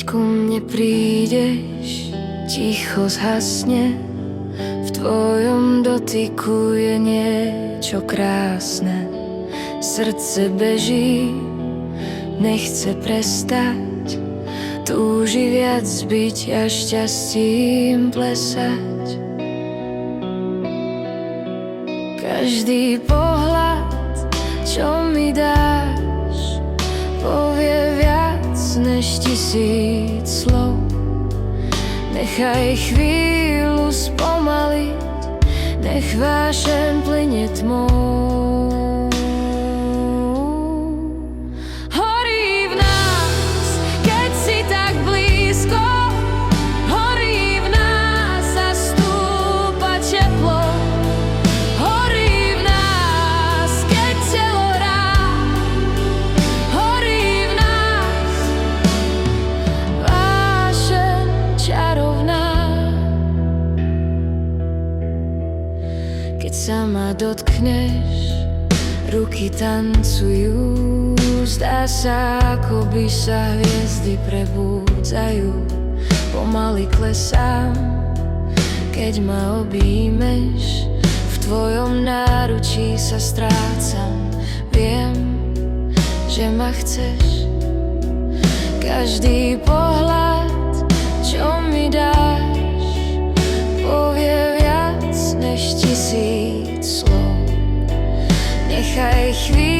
ku mne prídeš, ticho zhasne. V tvojom dotyku je niečo krásne. Srdce beží, nechce prestať. Túži viac byť a šťastím plesať. Každý pohľad, čo mi dáš, povie viac než 1000 slov. Nechaj chvíľu spomaliť, nech vášeň plynie tmou. Horí v nás, keď si tak blízko, horí v nás a stúpa teplo. Horí v nás, keď telo rád, horí v nás vášeň čarovná. Keď sa ma dotkneš, ruky tancujú, zdá sa, ako by sa hviezdy prebúdzajú. Pomaly klesám, keď ma objímeš, v tvojom náručí sa strácam. Viem, že ma chceš. Každý pohľad, čo mi dáš, povie viac než 1000 slov. Nechaj chvíľu